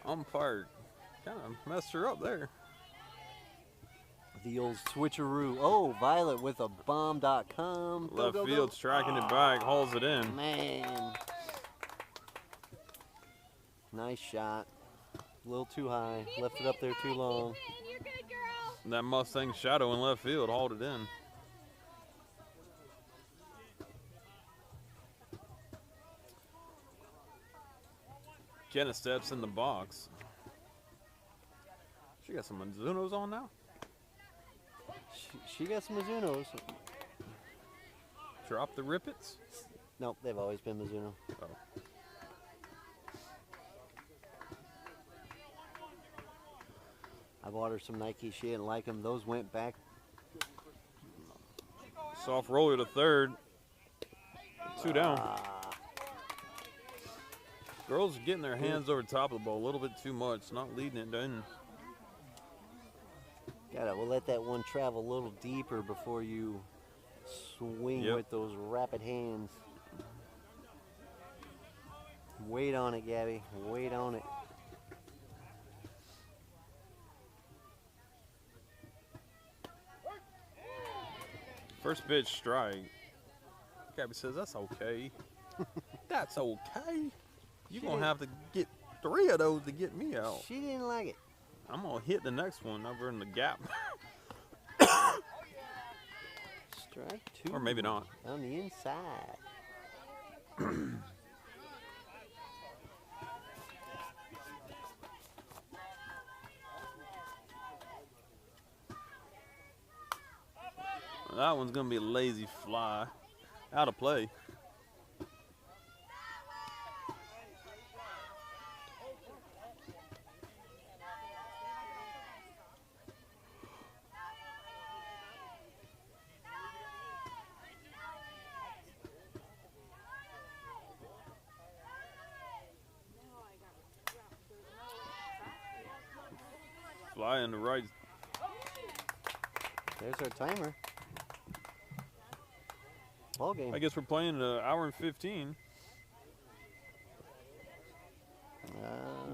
Umpire kind of messed her up there. The old switcheroo. Oh, Violet with a bomb.com. Go, Left go, go. field's tracking it back, hauls it in. Man. Nice shot. A little too high. Left it up there too long. You're good, girl. And that Mustang shadow in left field hauled it in. Kenna steps in the box. She got some Mizunos on now. She got some Mizunos. Drop the Rippets. Nope, they've always been Mizuno. Oh. I bought her some Nike. She didn't like them. Those went back. Soft roller to third. 2 down. Girls are getting their hands over top of the ball a little bit too much, not leading it in. We'll let that one travel a little deeper before you swing Yep. with those rapid hands. Wait on it, Gabby. Wait on it. First pitch strike. Gabby says, that's okay. That's okay. You're going to have to get 3 of those to get me out. She didn't like it. I'm going to hit the next one over in the gap. Strike 2. Or maybe not. On the inside. That one's going to be a lazy fly. Out of play. Fly in the right. There's our timer. Ball game. I guess we're playing an hour and 15.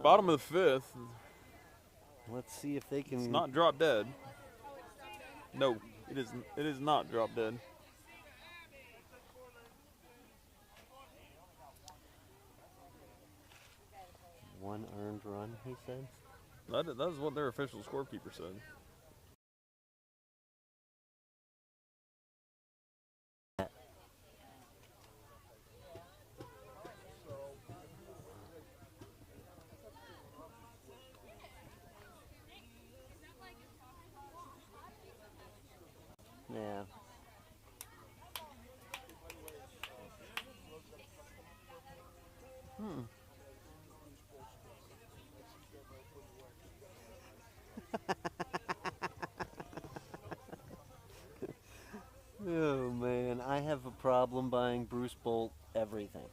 Bottom of the 5th. Let's see if they can. It's not drop dead. No, it isn't. It is not drop dead. One earned run, he said. That is what their official scorekeeper said. Yeah. problem buying Bruce Bolt everything.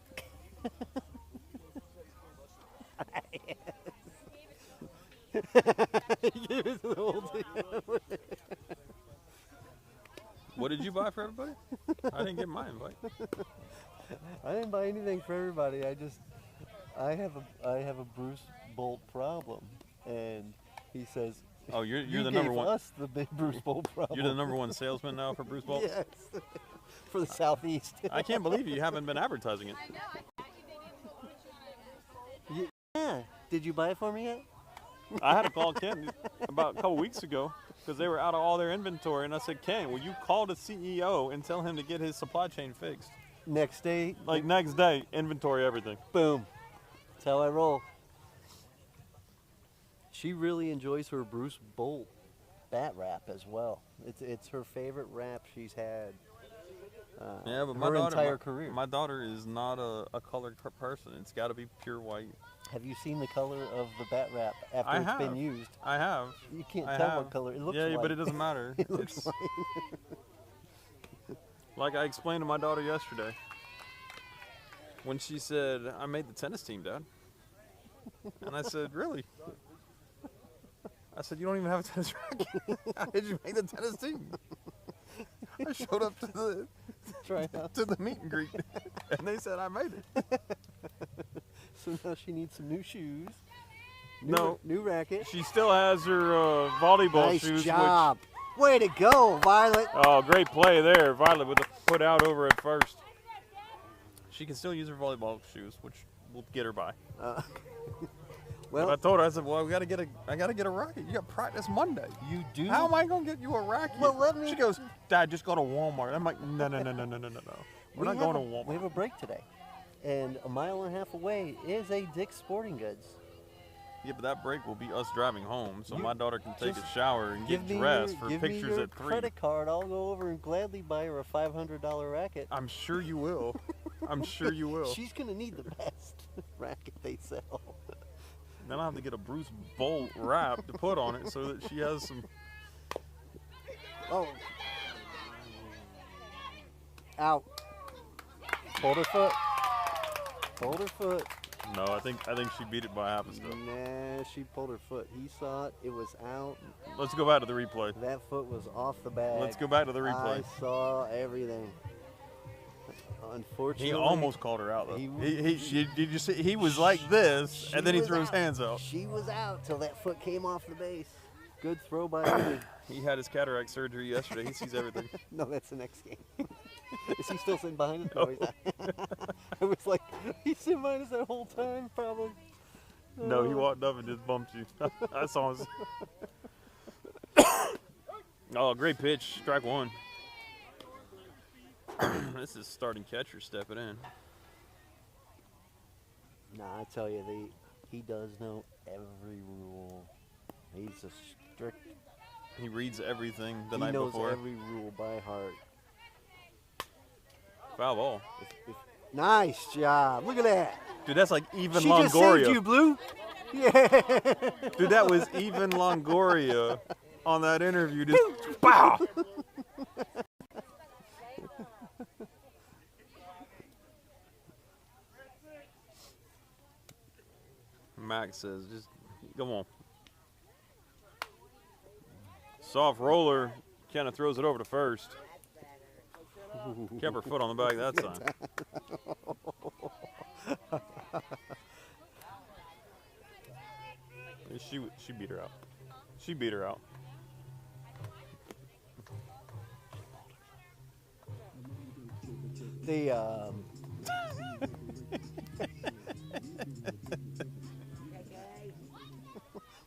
Give us the whole deal. What did you buy for everybody? I didn't get my invite. I didn't buy anything for everybody. I have a Bruce Bolt problem, and he says, Oh, you're you the gave number one. us the big Bruce Bolt problem. You're the number one salesman now for Bruce Bolt. Yes, for the Southeast. I can't believe you haven't been advertising it. Yeah. Did you buy it for me yet? I had to call Ken about a couple weeks ago because they were out of all their inventory, and I said, Ken, will you call the CEO and tell him to get his supply chain fixed? Next day, Like next day, inventory everything. boom. That's how I roll. She really enjoys her Bruce Bolt bat wrap as well. It's her favorite wrap she's had. Yeah, but her entire career. My daughter is not a colored person. It's got to be pure white. Have you seen the color of the bat wrap after I it's have. been used? I have. You can't I tell have. what color it looks Yeah, like. but it doesn't matter. It looks It's- like. Like I explained to my daughter yesterday, when she said, I made the tennis team, Dad. And I said, really? I said, you don't even have a tennis racket. How did you make the tennis team? I showed up to Try out. the meet and greet, and they said I made it. So now she needs some new shoes. No. New racket. She still has her volleyball Nice shoes. job. Way to go, Violet. Oh, great play there. Violet with the foot out over at first. She can still use her volleyball shoes, which we'll get her by. Well, But I told her, I said, well, I gotta get a racket. You got practice Monday. you do. How am I gonna get you a racket? Well, let me- She goes, Dad, just go to Walmart. I'm like, no. We're not going to We Walmart. have a break today, and a mile and a half away is a Dick's Sporting Goods. Yeah, but that break will be us driving home, so You my daughter can take a just shower and get dressed for give pictures me your at 3. credit card. I'll go over and gladly buy her a $500 racket. I'm sure you will. I'm sure you will. She's gonna need the best racket they sell. Then I'll have to get a Bruce Bolt wrap to put on it so that she has some. Oh. Out. Hold her foot. Hold her foot. No, I think she beat it by half a step. Nah, she pulled her foot. He saw it. It was out. Let's go back to the replay. That foot was off the bag. Let's go back to the replay. I saw everything. Unfortunately, He almost called her out though. He- Did you see? He was like this, she and then he was threw his out. hands out. She was out till that foot came off the base. Good throw by me. He had his cataract surgery yesterday. He sees everything. No, that's the next game. Is he still sitting behind us? No. he's not. I was like, he's sitting behind us that whole time, probably. No, he walked up and just bumped you. I saw him. Oh, great pitch. Strike 1. This is starting catcher stepping in. Nah, I tell you, he does know every rule. He's a strict. He reads everything the He night knows before. every rule by heart. Foul ball. Nice job. Look at that. Dude, that's like even She just saved Longoria. you, Blue. Yeah. Dude, that was even Longoria on that interview. Just pow! Max says, just come on. Soft roller. Kind of throws it over to first. Kept her foot on the back that time. She beat her out. She beat her out. The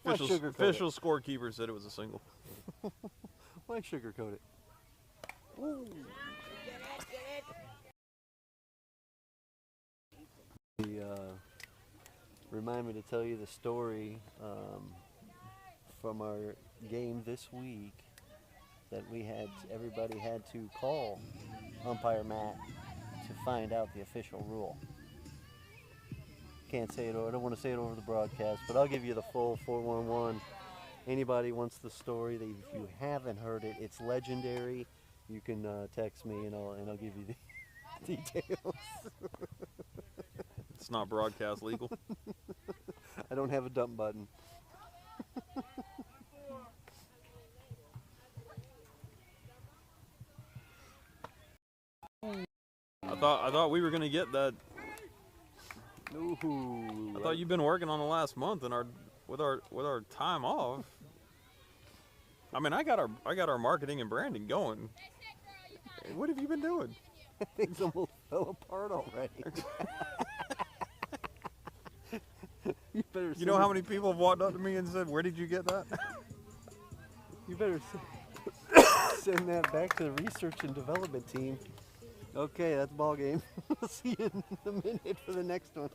Why sugarcoat it? Official scorekeeper said it was a single. Why sugarcoat it? Remind me to tell you the story from our game this week that everybody had to call umpire Matt to find out the official rule. Can't say it, or I don't want to say it over the broadcast, but I'll give you the full 411. Anybody wants the story? If you haven't heard it, it's legendary. You can text me and I'll give you details. It's not broadcast legal. I don't have a dump button. I thought we were gonna get that. Ooh. I thought you've been working on the last month and with our time off. I mean, I got our marketing and branding going. What have you been doing? Things almost fell apart already. You better. You know how many people have walked up to me and said, "Where did you get that?" You better send that back to the research and development team. Okay, that's ball game. See you in a minute for the next one.